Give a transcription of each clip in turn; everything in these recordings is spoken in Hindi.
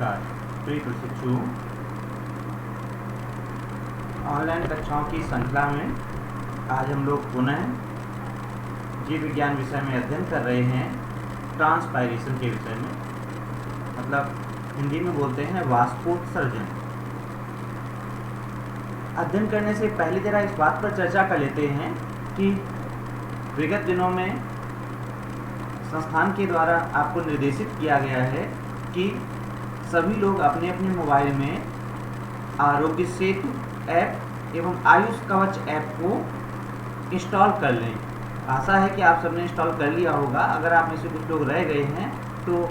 नमस्कार प्रिय प्रशिक्षु, ऑनलाइन कक्षाओं की श्रृंखला में आज हम लोग पुनः जीव विज्ञान विषय में अध्ययन कर रहे हैं ट्रांसपायरेशन के विषय में, मतलब हिंदी में बोलते हैं वाष्पोत्सर्जन। अध्ययन करने से पहले जरा इस बात पर चर्चा कर लेते हैं कि विगत दिनों में संस्थान के द्वारा आपको निर्देशित किया गया है कि सभी लोग अपने अपने मोबाइल में आरोग्य सेतु ऐप एवं आयुष कवच ऐप को इंस्टॉल कर लें। आशा है कि आप सबने इंस्टॉल कर लिया होगा। अगर आप में से कुछ लोग रह गए हैं तो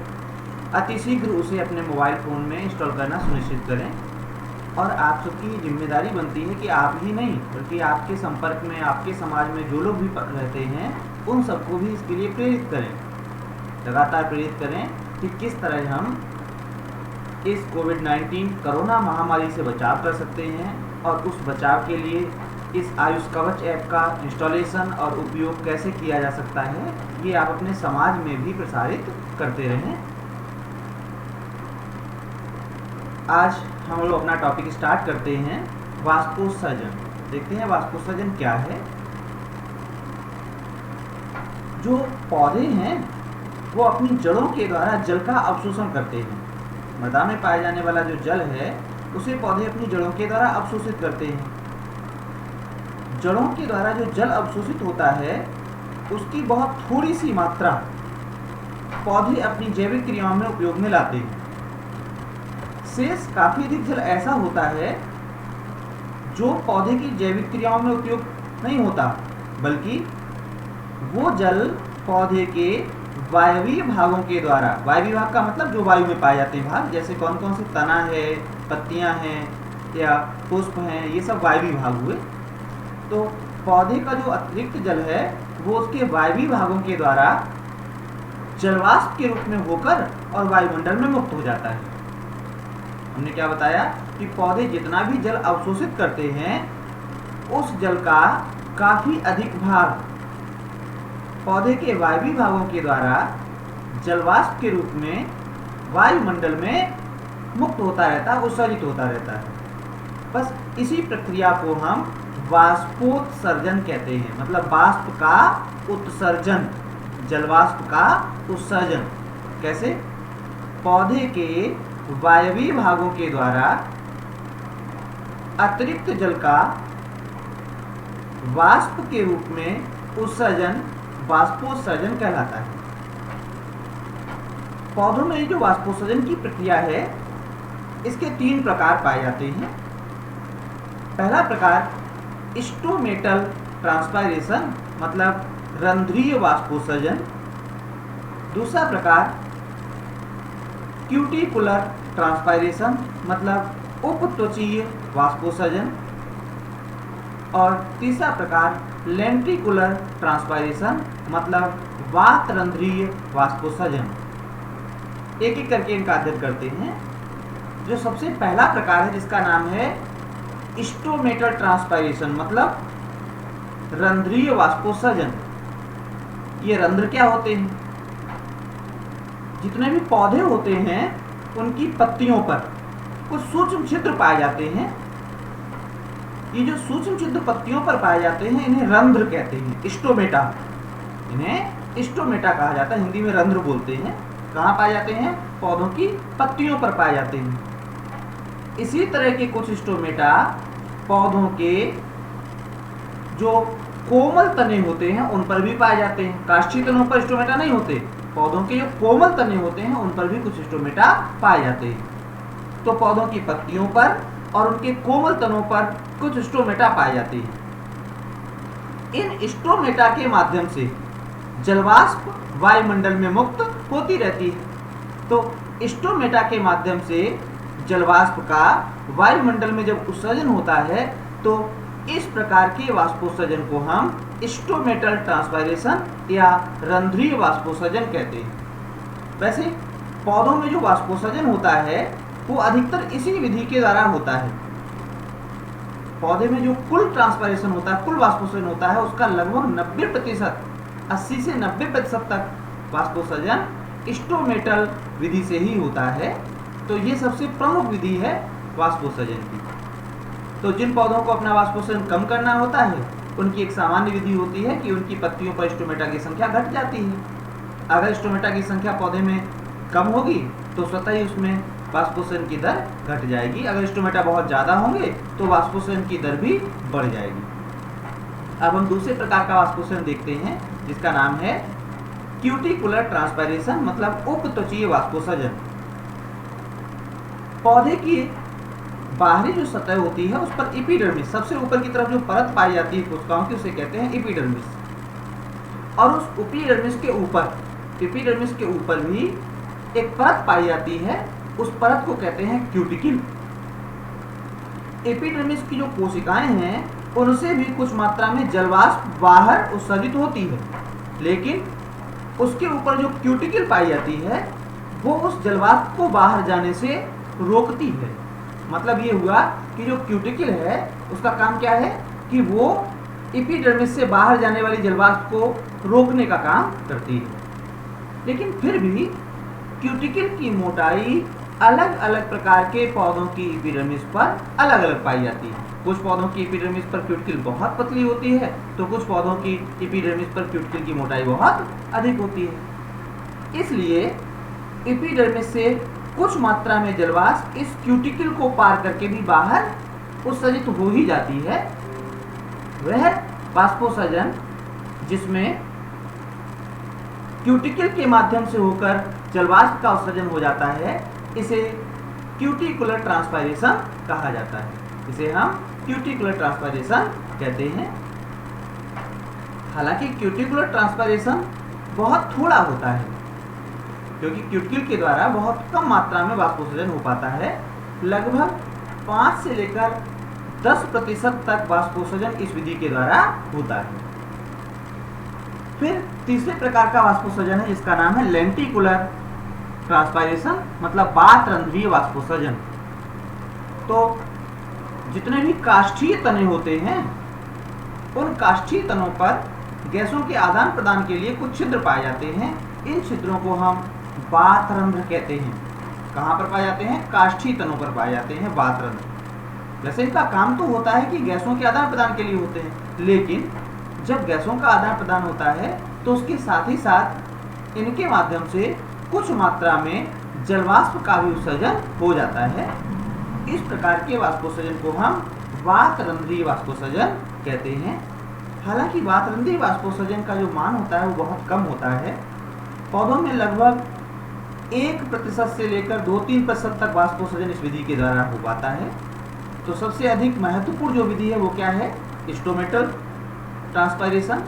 अतिशीघ्र उसे अपने मोबाइल फ़ोन में इंस्टॉल करना सुनिश्चित करें। और आप सबकी जिम्मेदारी बनती है कि आप ही नहीं बल्कि आपके संपर्क में, आपके समाज में जो लोग भी रहते हैं उन सबको भी इसके लिए प्रेरित करें, लगातार प्रेरित करें कि किस तरह हम इस कोविड-19 कोरोना महामारी से बचाव कर सकते हैं और उस बचाव के लिए इस आयुष कवच ऐप का इंस्टॉलेशन और उपयोग कैसे किया जा सकता है, ये आप अपने समाज में भी प्रसारित करते रहें। आज हम लोग अपना टॉपिक स्टार्ट करते हैं वाष्पोत्सर्जन। देखते हैं वाष्पोत्सर्जन क्या है। जो पौधे हैं वो अपनी जड़ों के द्वारा जल का अवशोषण करते हैं। मृदा में पाए जाने वाला जो जल है उसे पौधे अपनी जड़ों के द्वारा अवशोषित करते हैं। जड़ों के द्वारा जो जल अवशोषित होता है उसकी बहुत थोड़ी सी मात्रा पौधे अपनी जैविक क्रियाओं में उपयोग में लाते हैं। शेष काफी अधिक जल ऐसा होता है जो पौधे की जैविक क्रियाओं में उपयोग नहीं होता, बल्कि वो जल पौधे के वायवीय भागों के द्वारा, वायवीय भाग का मतलब जो वायु में पाए जाते हैं भाग, जैसे कौन कौन से तना है, पत्तियां हैं या पुष्प हैं, ये सब वायवीय भाग हुए। तो पौधे का जो अतिरिक्त जल है वो उसके वायवीय भागों के द्वारा जलवाष्प के रूप में होकर और वायुमंडल में मुक्त हो जाता है। हमने क्या बताया कि पौधे जितना भी जल अवशोषित करते हैं उस जल का काफी अधिक भाग पौधे के वायवीय भागों के द्वारा जलवाष्प के रूप में वायुमंडल में मुक्त होता रहता है, उत्सर्जित होता रहता है। बस इसी प्रक्रिया को हम वाष्पोत्सर्जन कहते हैं, मतलब वाष्प का उत्सर्जन, जलवाष्प का उत्सर्जन। कैसे? पौधे के वायवीय भागों के द्वारा अतिरिक्त जल का वाष्प के रूप में उत्सर्जन वाष्पोत्सर्जन कहलाता है। पौधों में जो वाष्पोत्सर्जन की प्रक्रिया है इसके 3 प्रकार पाए जाते हैं। पहला प्रकार स्टोमेटल ट्रांसपायरेशन, मतलब रंध्रीय वाष्पोत्सर्जन। दूसरा प्रकार क्यूटिकुलर ट्रांसपायरेशन, मतलब उपत्वचीय वाष्पोत्सर्जन। और तीसरा प्रकार लेंट्रिकुलर ट्रांसपायरेशन, मतलब वातरंध्रीय वाष्पोत्सर्जन। एक एक करके इनका अध्ययन करते हैं। जो सबसे पहला प्रकार है जिसका नाम है स्टोमेटल ट्रांसपायरेशन, मतलब रंध्रीय वाष्पोत्सर्जन। ये रंध्र क्या होते हैं? जितने भी पौधे होते हैं उनकी पत्तियों पर कुछ सूक्ष्म छिद्र पाए जाते हैं। ये जो सूक्ष्म छिद्र पत्तियों पर पाए जाते हैं इन्हें रंध्र कहते हैं, स्टोमेटा। इन्हें स्टोमेटा कहा जाता है, हिंदी में रंध्र बोलते हैं। कहाँ पाए जाते हैं? पौधों की पत्तियों पर पाए जाते हैं। इसी तरह के कुछ स्टोमेटा पौधों के जो कोमल तने होते हैं उन पर भी पाए जाते हैं। काष्ठी तनों पर स्टोमेटा नहीं होते, पौधों के जो कोमल तने होते हैं उन पर भी कुछ स्टोमेटा पाए जाते हैं। तो पौधों की पत्तियों पर और उनके कोमल तनों पर कुछ स्टोमेटा पाए जाते हैं। इन स्टोमेटा के माध्यम से जलवाष्प वायुमंडल में मुक्त होती रहती है। तो स्टोमेटा के माध्यम से जलवाष्प का वायुमंडल में जब उत्सर्जन होता है तो इस प्रकार के वाष्पोत्सर्जन को हम स्टोमेटल ट्रांसपायरेशन या रंध्रीय वाष्पोत्सर्जन कहते हैं। वैसे पौधों में जो वाष्पोत्सर्जन होता है वो अधिकतर इसी विधि के द्वारा होता है। पौधे में जो कुल ट्रांसपायरेशन होता है, कुल वाष्पोत्सर्जन होता है, उसका लगभग 90%, 80 से 90% तक वाष्पोत्सर्जन स्टोमेटल विधि से ही होता है। तो ये सबसे प्रमुख विधि है वाष्पोत्सर्जन की। तो जिन पौधों को अपना वाष्पोत्सर्जन कम करना होता है उनकी एक सामान्य विधि होती है कि उनकी पत्तियों पर स्टोमेटा की संख्या घट जाती है। अगर स्टोमेटा की संख्या पौधे में कम होगी तो स्वतः ही उसमें वाष्पोत्सर्जन की दर घट जाएगी। अगर स्टोमेटा बहुत ज़्यादा होंगे तो वाष्पोत्सर्जन की दर भी बढ़ जाएगी। अब हम दूसरे प्रकार का वाष्पोत्सर्जन देखते हैं जिसका नाम है क्यूटिकुलर ट्रांसपायरेशन, मतलब उपत्वचीय वाष्पोत्सर्जन। पौधे की बाहरी जो सतह होती है उस पर एपिडर्मिस, सबसे ऊपर की तरफ जो परत पाई जाती है कोशिकाओं की, उसे कहते हैं एपिडर्मिस। और उस एपिडर्मिस के ऊपर भी एक परत पाई जाती है, उस परत को कहते हैं क्यूटिकल। एपिडर्मिस की जो कोशिकाएं हैं उनसे भी कुछ मात्रा में जलवाष्प बाहर उत्सर्जित होती है, लेकिन उसके ऊपर जो क्यूटिकल पाई जाती है वो उस जलवाष्प को बाहर जाने से रोकती है। मतलब ये हुआ कि जो क्यूटिकल है उसका काम क्या है कि वो एपिडर्मिस से बाहर जाने वाली जलवाष्प को रोकने का काम करती है। लेकिन फिर भी क्यूटिकल की मोटाई अलग अलग प्रकार के पौधों की एपिडर्मिस पर अलग अलग पाई जाती है। कुछ पौधों की एपिडर्मिस पर क्यूटिकल बहुत पतली होती है तो कुछ पौधों की एपिडर्मिस पर क्यूटिकल की मोटाई बहुत अधिक होती है। इसलिए एपिडर्मिस से कुछ मात्रा में जलवाष्प इस क्यूटिकल को पार करके भी बाहर उत्सर्जित हो ही जाती है। वह वाष्पोत्सर्जन जिसमें क्यूटिकल के माध्यम से होकर जलवाष्प का उत्सर्जन हो जाता है इसे क्यूटिकुलर ट्रांसपायरेशन कहा जाता है। इसे हम क्यूटिकुलर ट्रांसपायरेशन कहते हैं। हालांकि क्यूटिकुलर ट्रांसपायरेशन बहुत थोड़ा होता है क्योंकि क्यूटिकल के द्वारा बहुत कम मात्रा में वाष्पोत्सर्जन हो पाता है। लगभग 5 से लेकर 10% तक वाष्पोत्सर्जन इस विधि के द्वारा होता है। फिर तीसरे प्रकार का वाष्पोत्सर्जन है जिसका नाम है लेंटिकुलर ट्रांसपायरेशन, मतलब बातरंध्रीय वाष्पोत्सर्जन। तो जितने भी काष्ठीय तने होते हैं उन काष्ठीय तनों पर गैसों के आदान प्रदान के लिए कुछ छिद्र पाए जाते हैं। इन छिद्रों को हम बातरंध्र कहते हैं। कहाँ पर पाए जाते हैं? काष्ठीय तनों पर पाए जाते हैं बातरंध्र। वैसे इनका काम तो होता है कि गैसों के आदान प्रदान के लिए होते हैं, लेकिन जब गैसों का आदान प्रदान होता है तो उसके साथ ही साथ इनके माध्यम से कुछ मात्रा में जलवाष्प का भी उत्सर्जन हो जाता है। इस प्रकार के वाष्पोत्सर्जन को हम वातरंध्रीय वाष्पोत्सर्जन कहते हैं। हालांकि वातरंध्रीय वाष्पोत्सर्जन का जो मान होता है वो बहुत कम होता है। पौधों में लगभग 1% से लेकर 2-3% तक वाष्पोत्सर्जन इस विधि के द्वारा हो पाता है। तो सबसे अधिक महत्वपूर्ण जो विधि है वो क्या है? Stomatal transpiration.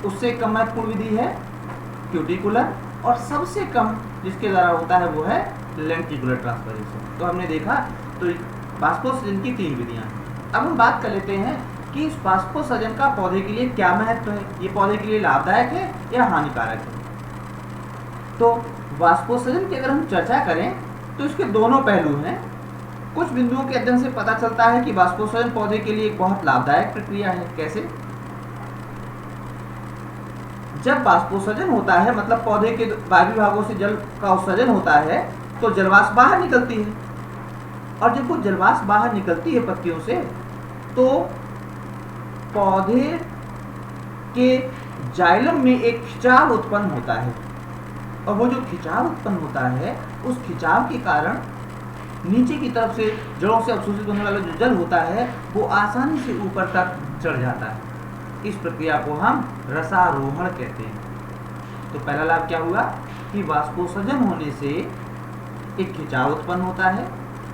उससे कम महत्वपूर्ण विधि है क्यूटिकुलर, और सबसे कम जिसके द्वारा होता है वो है लेंटिकुलर ट्रांसपायरेशन। तो हमने देखा तो वाष्पोत्सर्जन की 3 विधियां हैं। अब हम बात कर लेते हैं कि इस वाष्पोत्सर्जन का पौधे के लिए क्या महत्व है, ये पौधे के लिए लाभदायक है या हानिकारक है। तो वाष्पोत्सर्जन की अगर हम चर्चा करें तो इसके दोनों पहलू हैं। कुछ बिंदुओं के अध्ययन से पता चलता है कि वाष्पोत्सर्जन पौधे के लिए एक बहुत लाभदायक प्रक्रिया है। कैसे? जब वाष्पोत्सर्जन होता है, मतलब पौधे के बाहरी भागों से जल का उत्सर्जन होता है तो जलवाष्प बाहर निकलती है, और जब वो जलवाष्प बाहर निकलती है पत्तियों से तो पौधे के जाइलम में एक खिंचाव उत्पन्न होता है, और वो जो खिंचाव उत्पन्न होता है उस खिंचाव के कारण नीचे की तरफ से जड़ों से अवशोषित होने वाला जो जल होता है वो आसानी से ऊपर तक चढ़ जाता है। इस प्रक्रिया को हम रसारोहण कहते हैं। तो पहला लाभ क्या हुआ कि वाष्पोत्सर्जन होने से एक खिंचाव उत्पन्न होता है,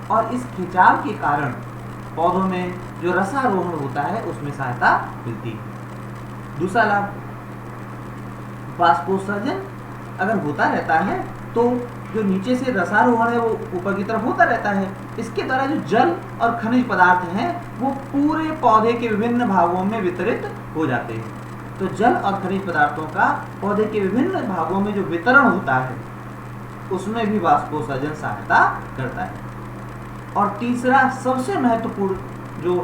और इस खिंचाव के कारण पौधों में जो रसारोहण होता है उसमें सहायता मिलती है। दूसरा लाभ, वाष्पोत्सर्जन अगर होता रहता है तो जो नीचे से रसारोहण है वो ऊपर की तरफ होता रहता है। इसके द्वारा जो जल और खनिज पदार्थ हैं वो पूरे पौधे के विभिन्न भागों में वितरित हो जाते हैं। तो जल और खनिज पदार्थों का पौधे के विभिन्न भागों में जो वितरण होता है उसमें भी वाष्पोत्सर्जन सहायता करता है। और तीसरा सबसे महत्वपूर्ण जो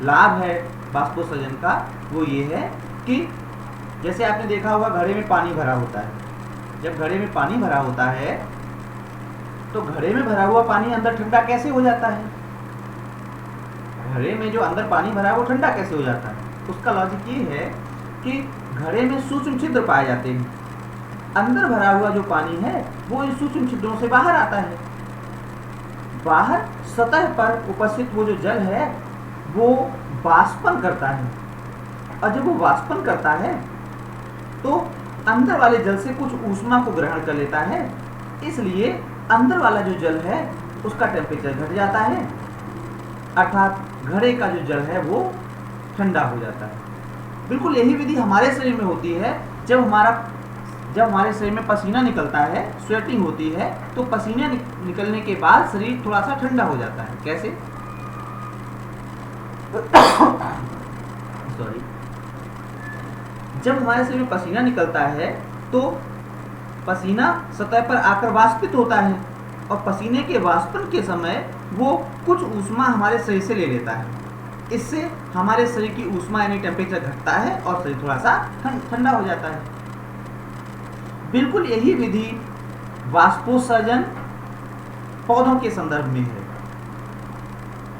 लाभ है वाष्पोत्सर्जन का वो ये है कि जैसे आपने देखा होगा घड़े में पानी भरा होता है। जब घड़े में पानी भरा होता है तो घड़े में भरा हुआ पानी अंदर ठंडा कैसे हो जाता है? घड़े में जो अंदर पानी भरा है वो ठंडा कैसे हो जाता है? उसका लॉजिक ये है कि घड़े में सूक्ष्म छिद्र पाए जाते हैं। अंदर भरा हुआ जो पानी है वो इन सूक्ष्म छिद्रों से बाहर आता है। बाहर सतह पर उपस्थित वो जो जल है वो वाष्पन करता है, और जब वो वाष्पन करता है तो अंदर वाले जल से कुछ ऊष्मा को ग्रहण कर लेता है, इसलिए अंदर वाला जो जल है उसका टेम्परेचर घट जाता है, अर्थात घड़े का जो जल है वो ठंडा हो जाता है। बिल्कुल यही विधि हमारे शरीर में होती है। जब हमारे शरीर में पसीना निकलता है, स्वेटिंग होती है, तो पसीना निकलने के बाद शरीर थोड़ा सा ठंडा हो जाता है। कैसे? सॉरी, जब हमारे शरीर में पसीना निकलता है तो पसीना सतह पर आकर वाष्पित होता है, और पसीने के वाष्पन के समय वो कुछ ऊष्मा हमारे शरीर से ले लेता है। इससे हमारे शरीर की ऊष्मा यानी टेम्परेचर घटता है और शरीर थोड़ा सा ठंडा हो जाता है। बिल्कुल यही विधि वाष्पोत्सर्जन पौधों के संदर्भ में है।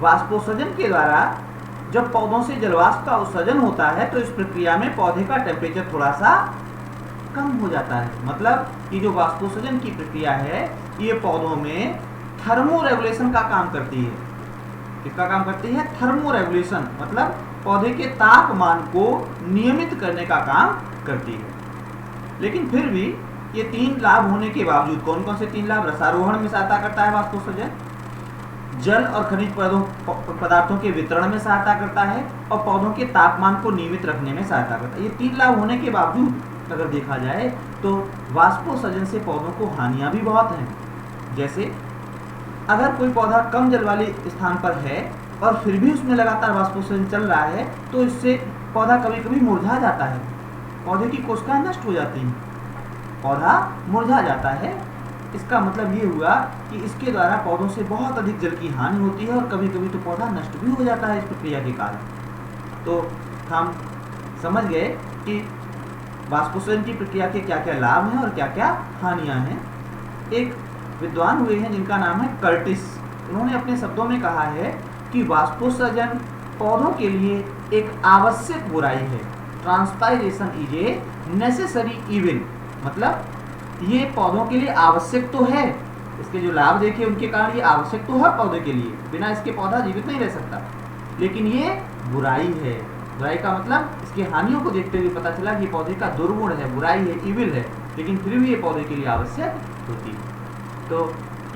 वाष्पोत्सर्जन के द्वारा जब पौधों से जलवाष्प का उत्सर्जन होता है तो इस प्रक्रिया में पौधे का टेम्परेचर थोड़ा सा कम हो जाता है। मतलब ये जो वाष्पोत्सर्जन की प्रक्रिया है ये पौधों में थर्मो रेगुलेशन का काम करती है। किसका काम करती है? थर्मो रेगुलेशन, मतलब पौधे के तापमान को नियमित करने का काम करती है। लेकिन फिर भी ये 3 लाभ होने के बावजूद, कौन कौन से 3 लाभ? रसारोहण में सहायता करता है वाष्पोत्सर्जन, जल और खनिज पदार्थों के वितरण में सहायता करता है, और पौधों के तापमान को नियमित रखने में सहायता करता है। ये 3 लाभ होने के बावजूद अगर देखा जाए तो वाष्पोत्सर्जन से पौधों को हानियां भी बहुत हैं। जैसे अगर कोई पौधा कम जल वाले स्थान पर है और फिर भी उसमें लगातार वाष्पोत्सर्जन चल रहा है तो इससे पौधा कभी कभी मुरझा जाता है, पौधे की कोशिकाएं नष्ट हो जाती हैं, पौधा मुरझा जाता है। इसका मतलब ये हुआ कि इसके द्वारा पौधों से बहुत अधिक जल की हानि होती है और कभी कभी तो पौधा नष्ट भी हो जाता है इस प्रक्रिया के कारण। तो हम समझ गए कि वाष्पोत्सर्जन की प्रक्रिया के क्या क्या लाभ हैं और क्या क्या हानियां हैं। एक विद्वान हुए हैं जिनका नाम है कर्टिस, उन्होंने अपने शब्दों में कहा है कि वाष्पोत्सर्जन पौधों के लिए एक आवश्यक बुराई है। Transpiration is a necessary evil, मतलब ये पौधों के लिए आवश्यक तो है, इसके जो लाभ देखे उनके कारण ये आवश्यक तो है पौधे के लिए, बिना इसके पौधा जीवित नहीं रह सकता, लेकिन ये बुराई है। बुराई का मतलब इसकी हानियों को देखते हुए पता चला कि पौधे का दुर्गुण है, बुराई है, इविल है, लेकिन फिर भी ये पौधे के लिए आवश्यक होती है। तो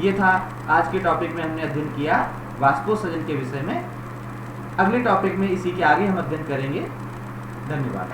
ये था आज के टॉपिक में हमने अध्ययन किया वाष्पोत्सर्जन के विषय में। अगले टॉपिक में इसी के आगे हम अध्ययन करेंगे। धन्यवाद।